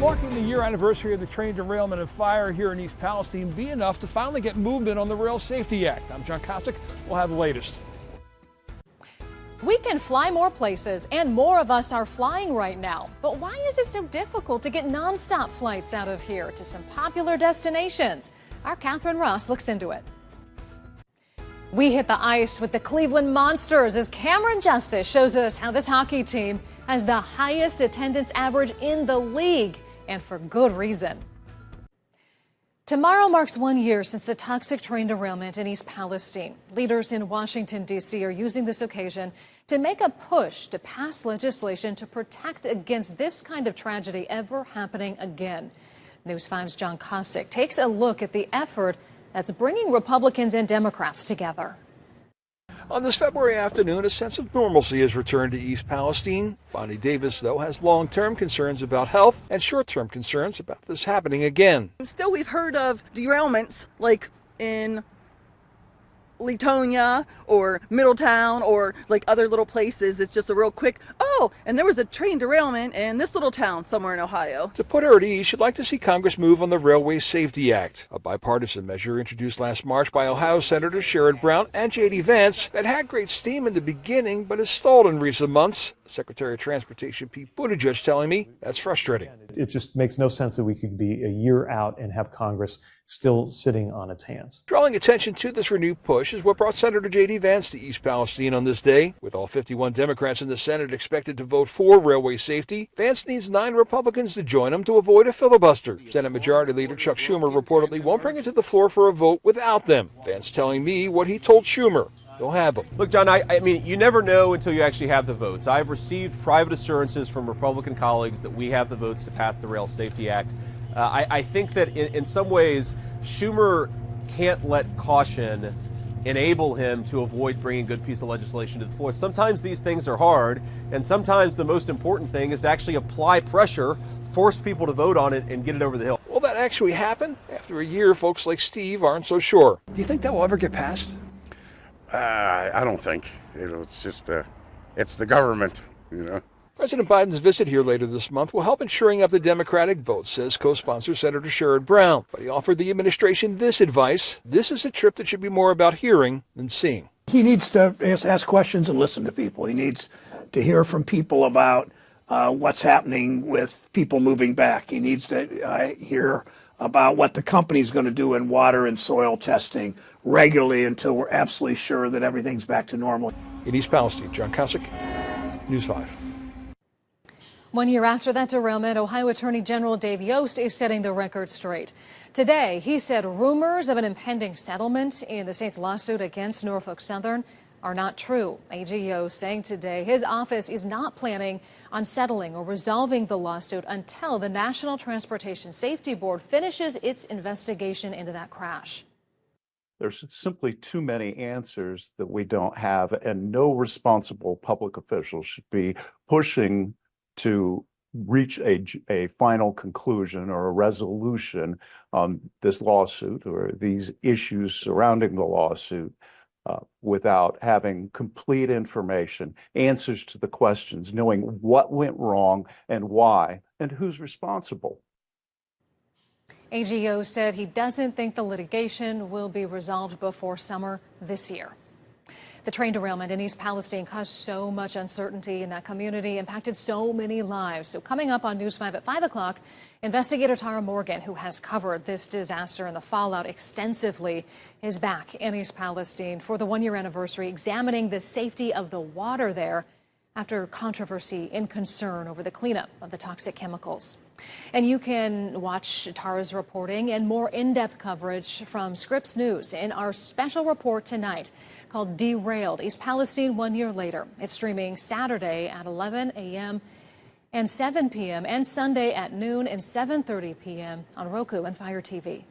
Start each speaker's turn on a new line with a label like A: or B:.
A: Mark, can the year anniversary of the train derailment and fire here in East Palestine be enough to finally get movement on the Rail Safety Act? I'm John Kosick. We'll have the latest.
B: We can fly more places, and more of us are flying right now. But why is it so difficult to get nonstop flights out of here to some popular destinations? Our Catherine Ross looks into it. We hit the ice with the Cleveland Monsters as Cameron Justice shows us how this hockey team has the highest attendance average in the league, and for good reason. Tomorrow marks 1 year since the toxic train derailment in East Palestine. Leaders in Washington, D.C. are using this occasion to make a push to pass legislation to protect against this kind of tragedy ever happening again. News 5's John Kosick takes a look at the effort that's bringing Republicans and Democrats together.
A: On this February afternoon, a sense of normalcy has returned to East Palestine. Bonnie Davis, though, has long-term concerns about health and short-term concerns about this happening again.
C: Still, we've heard of derailments like in Latonia or Middletown or like other little places. It's just a real quick, oh, and there was a train derailment in this little town somewhere in Ohio.
A: To put her at ease, she'd like to see Congress move on the Railway Safety Act, a bipartisan measure introduced last March by Ohio Senators Sherrod Brown and J.D. Vance that had great steam in the beginning but has stalled in recent months. Secretary of Transportation Pete Buttigieg telling me that's frustrating.
D: It just makes no sense that we could be a year out and have Congress still sitting on its hands.
A: Drawing attention to this renewed push is what brought Senator J.D. Vance to East Palestine on this day. With all 51 Democrats in the Senate expected to vote for railway safety, Vance needs 9 Republicans to join him to avoid a filibuster. Senate Majority Leader Chuck Schumer reportedly won't bring it to the floor for a vote without them. Vance telling me what he told Schumer. You'll have them.
E: Look, John, I mean, you never know until you actually have the votes. I've received private assurances from Republican colleagues that we have the votes to pass the Rail Safety Act. I think that in some ways, Schumer can't let caution enable him to avoid bringing a good piece of legislation to the floor. Sometimes these things are hard, and sometimes the most important thing is to actually apply pressure, force people to vote on it, and get it over the hill.
A: Will that actually happen? After a year, folks like Steve aren't so sure. Do you think that will ever get passed?
F: I don't think. It's just, it's the government,
A: President Biden's visit here later this month will help in shoring up the Democratic vote, says co-sponsor Senator Sherrod Brown. But he offered the administration this advice. This is a trip that should be more about hearing than seeing.
G: He needs to ask questions and listen to people. He needs to hear from people about what's happening with people moving back. He needs to hear about what the company's going to do in water and soil testing regularly until we're absolutely sure that everything's back to normal.
A: In East Palestine, John Kosick, News 5.
B: 1 year after that derailment, Ohio Attorney General Dave Yost is setting the record straight. Today, he said rumors of an impending settlement in the state's lawsuit against Norfolk Southern are not true. AG Yost saying today his office is not planning on settling or resolving the lawsuit until the National Transportation Safety Board finishes its investigation into that crash.
H: There's simply too many answers that we don't have, and no responsible public official should be pushing to reach a final conclusion or a resolution on this lawsuit or these issues surrounding the lawsuit without having complete information, answers to the questions, knowing what went wrong and why, and who's responsible.
B: AGO said he doesn't think the litigation will be resolved before summer this year. The train derailment in East Palestine caused so much uncertainty in that community, impacted so many lives. So coming up on News 5 at 5 o'clock, investigator Tara Morgan, who has covered this disaster and the fallout extensively, is back in East Palestine for the 1 year anniversary, examining the safety of the water there after controversy and concern over the cleanup of the toxic chemicals. And you can watch Tara's reporting and more in-depth coverage from Scripps News in our special report tonight called Derailed, East Palestine 1 year later. It's streaming Saturday at 11 a.m. and 7 p.m. and Sunday at noon and 7:30 p.m. on Roku and Fire TV.